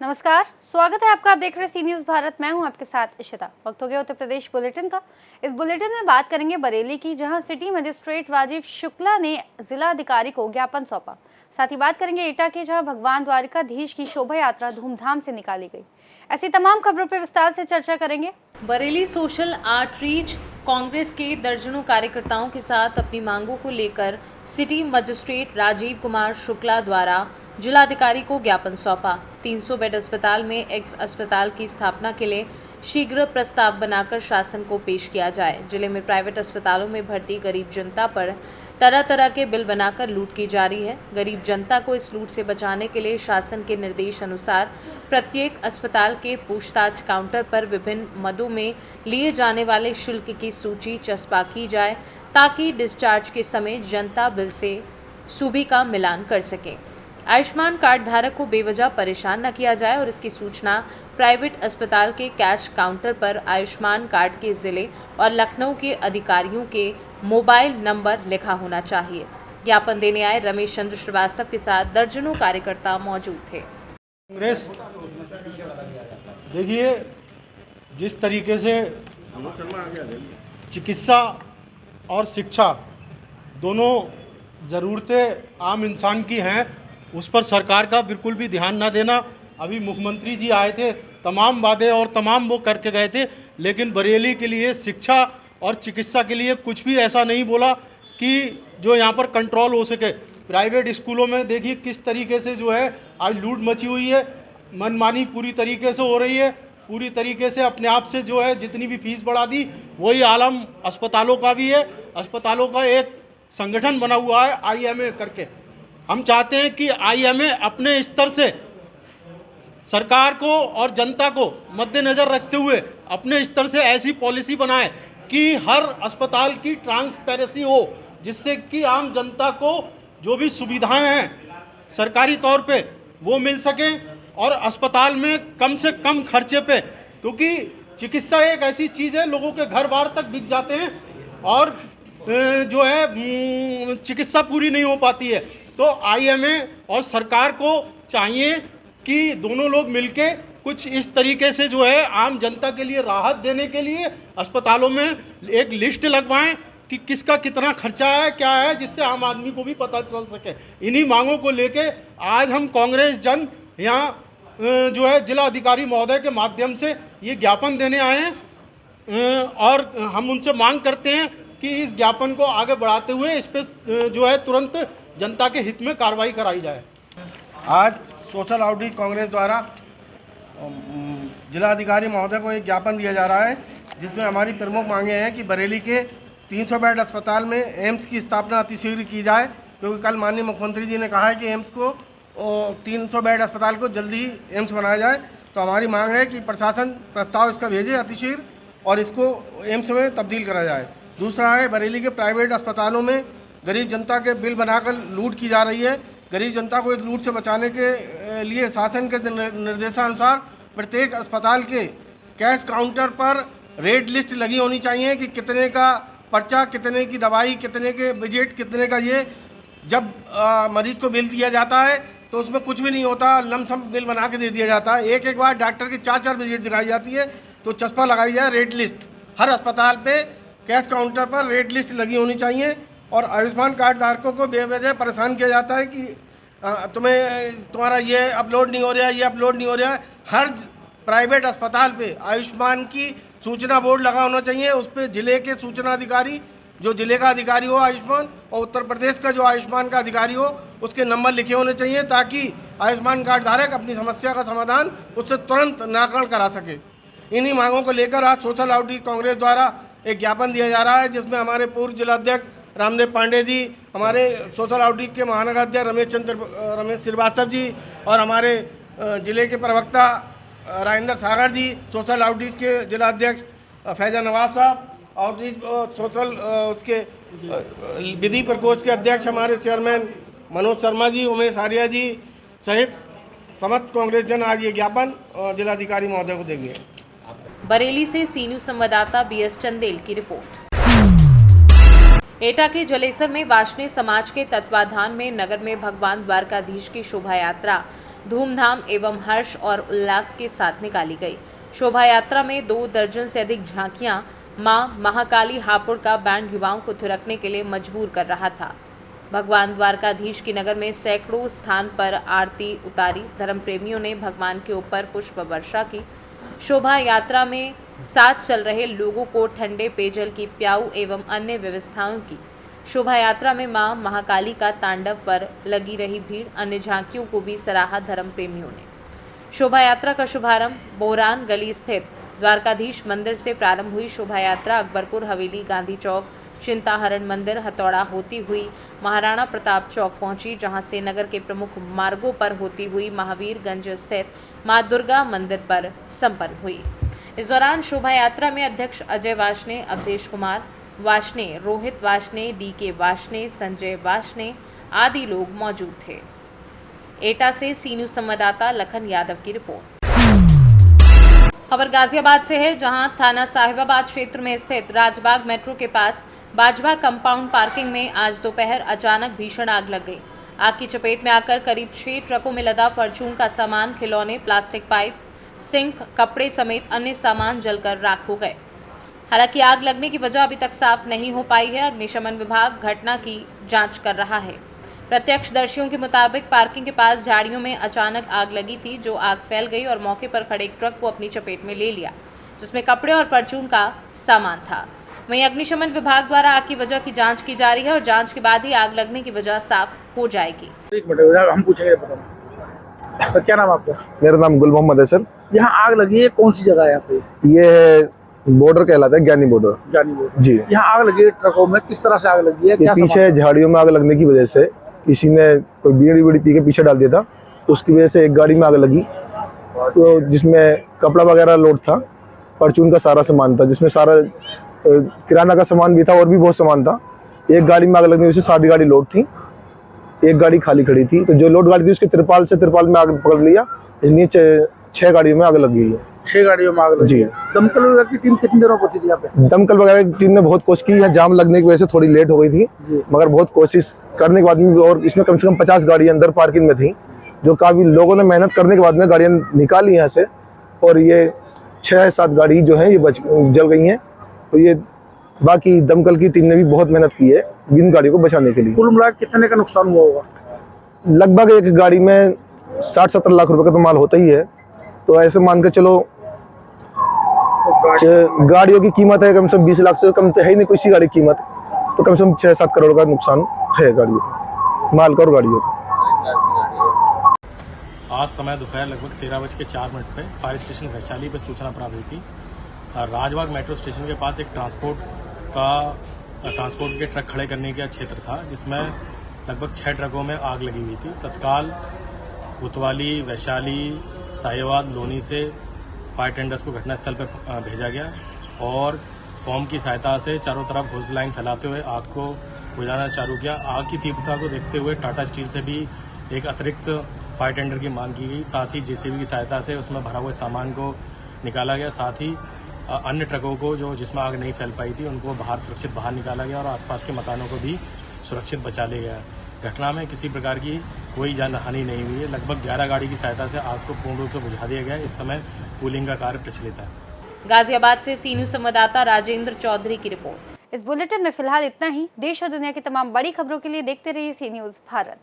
नमस्कार, स्वागत है आपका। आप देख रहे हैं सी न्यूज़ भारत। मैं हूं आपके साथ इशिता। वक्त हो गया उत्तर प्रदेश बुलेटिन का। इस बुलेटिन में बात करेंगे बरेली की, जहां सिटी मजिस्ट्रेट राजीव शुक्ला ने जिला अधिकारी को ज्ञापन सौंपा। साथ ही बात करेंगे एटा के, जहां भगवान द्वारिकाधीश की शोभा यात्रा धूमधाम से निकाली गई। ऐसी तमाम खबरों पर विस्तार से चर्चा करेंगे। बरेली सोशल आउटरीच कांग्रेस के दर्जनों कार्यकर्ताओं के साथ अपनी मांगों को लेकर सिटी मजिस्ट्रेट राजीव कुमार शुक्ला द्वारा जिलाधिकारी को ज्ञापन सौंपा। 300 बेड अस्पताल में एक्स अस्पताल की स्थापना के लिए शीघ्र प्रस्ताव बनाकर शासन को पेश किया जाए। जिले में प्राइवेट अस्पतालों में भर्ती गरीब जनता पर तरह तरह के बिल बनाकर लूट की जा रही है। गरीब जनता को इस लूट से बचाने के लिए शासन के निर्देश अनुसार प्रत्येक अस्पताल के पूछताछ काउंटर पर विभिन्न मदों में लिए जाने वाले शुल्क की सूची चस्पा की जाए, ताकि डिस्चार्ज के समय जनता बिल से सूबी का मिलान कर सके। आयुष्मान कार्ड धारक को बेवजह परेशान न किया जाए और इसकी सूचना प्राइवेट अस्पताल के कैश काउंटर पर आयुष्मान कार्ड के जिले और लखनऊ के अधिकारियों के मोबाइल नंबर लिखा होना चाहिए। ज्ञापन देने आए रमेश चंद्र श्रीवास्तव के साथ दर्जनों कार्यकर्ता मौजूद थे। कांग्रेस देखिए, जिस तरीके से चिकित्सा और शिक्षा दोनों ज़रूरतें आम इंसान की हैं, उस पर सरकार का बिल्कुल भी ध्यान न देना। अभी मुख्यमंत्री जी आए थे, तमाम वादे और तमाम वो करके गए थे, लेकिन बरेली के लिए शिक्षा और चिकित्सा के लिए कुछ भी ऐसा नहीं बोला कि जो यहाँ पर कंट्रोल हो सके। प्राइवेट स्कूलों में देखिए किस तरीके से जो है आज लूट मची हुई है, मनमानी पूरी तरीके से हो रही है। पूरी तरीके से अपने आप से जो है जितनी भी फीस बढ़ा दी, वही आलम अस्पतालों का भी है। अस्पतालों का एक संगठन बना हुआ है IMA करके। हम चाहते हैं कि IMA अपने स्तर से सरकार को और जनता को मद्देनज़र रखते हुए अपने स्तर से ऐसी पॉलिसी बनाए कि हर अस्पताल की ट्रांसपेरेंसी हो, जिससे कि आम जनता को जो भी सुविधाएं हैं सरकारी तौर पे वो मिल सकें और अस्पताल में कम से कम खर्चे पे, क्योंकि चिकित्सा एक ऐसी चीज़ है लोगों के घर बार तक बिक जाते हैं और जो है चिकित्सा पूरी नहीं हो पाती है। तो IMA और सरकार को चाहिए कि दोनों लोग मिलके कुछ इस तरीके से जो है आम जनता के लिए राहत देने के लिए अस्पतालों में एक लिस्ट लगवाएं कि किसका कितना खर्चा है, क्या है, जिससे आम आदमी को भी पता चल सके। इन्हीं मांगों को लेके आज हम कांग्रेस जन यहाँ जो है जिला अधिकारी महोदय के माध्यम से ये ज्ञापन देने आए हैं और हम उनसे मांग करते हैं कि इस ज्ञापन को आगे बढ़ाते हुए इस पर जो है तुरंत जनता के हित में कार्रवाई कराई जाए। आज सोशल आउटरीच कांग्रेस द्वारा जिलाधिकारी महोदय को एक ज्ञापन दिया जा रहा है, जिसमें हमारी प्रमुख मांगे हैं कि बरेली के 300 बेड अस्पताल में एम्स की स्थापना अतिशीघ्र की जाए, क्योंकि कल माननीय मुख्यमंत्री जी ने कहा है कि एम्स को 300 बेड अस्पताल को जल्दी ही एम्स बनाया जाए। तो हमारी मांग है कि प्रशासन प्रस्ताव इसका भेजे अतिशीघ्र और इसको एम्स में तब्दील करा जाए। दूसरा है, बरेली के प्राइवेट अस्पतालों में गरीब जनता के बिल बनाकर लूट की जा रही है। गरीब जनता को इस लूट से बचाने के लिए शासन के निर्देशानुसार प्रत्येक अस्पताल के कैश काउंटर पर रेट लिस्ट लगी होनी चाहिए कि कितने का पर्चा, कितने की दवाई, कितने के बजट, कितने का ये। जब मरीज को बिल दिया जाता है तो उसमें कुछ भी नहीं होता, लमसम बिल बना के दे दिया जाता है। एक बार डॉक्टर की 4 बजट दिखाई जाती है, तो चस्पा लगाई जाए रेट लिस्ट। हर अस्पताल पे कैश काउंटर पर रेट लिस्ट लगी होनी चाहिए। और आयुष्मान कार्ड धारकों को बेवजह परेशान किया जाता है कि तुम्हारा ये अपलोड नहीं हो रहा है, ये अपलोड नहीं हो रहा है। हर प्राइवेट अस्पताल पे आयुष्मान की सूचना बोर्ड लगा होना चाहिए। उस पर जिले के सूचना अधिकारी, जो जिले का अधिकारी हो आयुष्मान, और उत्तर प्रदेश का जो आयुष्मान का अधिकारी हो, उसके नंबर लिखे होने चाहिए, ताकि आयुष्मान कार्ड धारक अपनी समस्या का समाधान उससे तुरंत निराकरण करा सके। इन्हीं मांगों को लेकर आज सोशल आउटरीच कांग्रेस द्वारा एक ज्ञापन दिया जा रहा है, जिसमें हमारे पूर्व जिलाध्यक्ष रामदेव पांडे जी, हमारे सोशल आउटरीच के महानगर अध्यक्ष रमेश श्रीवास्तव जी और हमारे जिले के प्रवक्ता राजेंद्र सागर जी, सोशल आउटरीच के जिला अध्यक्ष फैजा नवाब साहब, आउटरीच सोशल उसके विधि प्रकोष्ठ के अध्यक्ष हमारे चेयरमैन मनोज शर्मा जी, उमेश आर्या जी सहित समस्त कांग्रेस जन आज ये ज्ञापन जिलाधिकारी महोदय को देंगे। बरेली से सी न्यूज़ संवाददाता BS चंदेल की रिपोर्ट। एटा के जलेसर में वार्ष्णेय समाज के तत्वाधान में नगर में भगवान द्वारकाधीश की शोभा यात्रा धूमधाम एवं हर्ष और उल्लास के साथ निकाली गई। शोभा यात्रा में 2 दर्जन से अधिक झांकियां मां महाकाली हापुड़ का बैंड युवाओं को थिरकने के लिए मजबूर कर रहा था। भगवान द्वारकाधीश की नगर में सैकड़ों स्थान पर आरती उतारी। धर्म प्रेमियों ने भगवान के ऊपर पुष्प वर्षा की। शोभा यात्रा में साथ चल रहे लोगों को ठंडे पेयजल की प्याऊ एवं अन्य व्यवस्थाओं की। शोभा यात्रा में मां महाकाली का तांडव पर लगी रही भीड़। अन्य झांकियों को भी सराहा धर्म प्रेमियों ने। शोभा यात्रा का शुभारंभ बोरान गली स्थित द्वारकाधीश मंदिर से प्रारंभ हुई। शोभा यात्रा अकबरपुर हवेली, गांधी चौक, चिंताहरण मंदिर, हथौड़ा होती हुई महाराणा प्रताप चौक पहुंची, जहां से नगर के प्रमुख मार्गों पर होती हुई महावीरगंज स्थित मां दुर्गा मंदिर पर संपन्न हुई। इस दौरान शोभा यात्रा में अध्यक्ष अजय वार्ष्णेय, अवधेश कुमार वार्ष्णेय, रोहित वार्ष्णेय, DK वार्ष्णेय, संजय वार्ष्णेय आदि लोग मौजूद थे। एटा से सी न्यूज संवाददाता लखन यादव की रिपोर्ट। खबर गाजियाबाद से है, जहां थाना साहिबाबाद क्षेत्र में स्थित राजबाग मेट्रो के पास बाजवा कंपाउंड पार्किंग में आज दोपहर अचानक भीषण आग लग गई। आग की चपेट में आकर करीब 6 ट्रकों में लदा फॉर्चून का सामान, खिलौने, प्लास्टिक पाइप, सिंक, कपड़े समेत अन्य सामान जलकर राख हो गए। हालांकि आग लगने की वजह अभी तक साफ नहीं हो पाई है। अग्निशमन विभाग घटना की जांच कर रहा है। प्रत्यक्षदर्शियों के मुताबिक पार्किंग के पास झाड़ियों में अचानक आग लगी थी, जो आग फैल गई और मौके पर खड़े एक ट्रक को अपनी चपेट में ले लिया, जिसमें कपड़े और फॉर्चून का सामान था। वहीं अग्निशमन विभाग द्वारा आग की वजह की जांच की जा रही है और जांच के बाद ही आग लगने की वजह साफ हो जाएगी। एक मिनट हम पूछेंगे, बताओ क्या नाम आपका? मेरा नाम गुल मोहम्मद है सर। यहाँ आग लगी है, कौन सी जगह है यहाँ पे? ये है बॉर्डर कहलाता है, ज्ञानी बॉर्डर। जानी बोर्ड जी। यहाँ आग लगी है ट्रकों में, किस तरह से आग लगी है? ये क्या पीछे झाड़ियों में आग लगने की वजह से किसी ने कोई बीड़ी बीड़ी पी के पीछे डाल दिया था, उसकी वजह से एक गाड़ी में आग लगी, तो जिसमें कपड़ा वगैरह लोड था, परचून का सारा सामान था, जिसमें सारा किराना का सामान भी था और भी बहुत सामान था। एक गाड़ी में आग लगने की वजह से सारी गाड़ी लोड थी, एक गाड़ी खाली खड़ी थी। तो जो लोड गाड़ी थी उसके तिरपाल में आग पकड़ लिया, इसलिए 6 गाड़ियों में आग लग गई है। 6 गाड़ियों में आग लगी जी। है। दमकल वगैरह की टीम कितनी देर में पहुंची थी यहाँ पे? दमकल वगैरह की टीम ने बहुत कोशिश की है, जाम लगने की वजह से थोड़ी लेट हो गई थी, जी। मगर बहुत कोशिश करने के बाद में, और इसमें कम से कम 50 गाड़ी अंदर पार्किंग में थी, जो काफ़ी लोगों ने मेहनत करने के बाद में गाड़ियाँ निकाली यहाँ से, और ये 6-7 गाड़ी जो है ये जल गई हैं। तो ये बाकी दमकल की टीम ने भी बहुत मेहनत की है इन गाड़ियों को बचाने के लिए। कुल मिला के कितने का नुकसान हुआ होगा? लगभग एक गाड़ी में 60-70 लाख रुपए का तो माल होता ही है। तो ऐसे मान के चलो, गाड़ियों की कीमत है कम से कम 20 लाख से कम तो है ही नहीं कोई सी गाड़ी की कीमत, तो कम से कम 6-7 करोड़ का नुकसान है गाड़ियों का, माल का और गाड़ियों का। आज समय दोपहर लगभग 13:04 पे फायर स्टेशन वैशाली पर सूचना प्राप्त हुई थी। राजबाग मेट्रो स्टेशन के पास एक ट्रांसपोर्ट के ट्रक खड़े करने का क्षेत्र था, जिसमें लगभग 6 ट्रकों में आग लगी हुई थी। तत्काल कोतवाली, वैशाली, साहिबाबाद, लोनी से फायर टेंडर्स को घटनास्थल पर भेजा गया और फॉर्म की सहायता से चारों तरफ होज लाइन फैलाते हुए आग को बुझाना चालू किया। आग की तीव्रता को देखते हुए टाटा स्टील से भी एक अतिरिक्त फायर टेंडर की मांग की गई। साथ ही JCB की सहायता से उसमें भरा हुए सामान को निकाला गया। साथ ही अन्य ट्रकों को जिसमें आग नहीं फैल पाई थी उनको सुरक्षित बाहर निकाला गया और आसपास के मकानों को भी सुरक्षित बचा लिया गया। घटना में किसी प्रकार की कोई जानहानि नहीं हुई है। लगभग 11 गाड़ी की सहायता से आग को पूर्ण रूप से बुझा दिया गया। इस समय कूलिंग का कार्य प्रचलित है। गाजियाबाद से सी न्यूज संवाददाता राजेंद्र चौधरी की रिपोर्ट। इस बुलेटिन में फिलहाल इतना ही। देश और दुनिया की तमाम बड़ी खबरों के लिए देखते रहिए सी न्यूज भारत।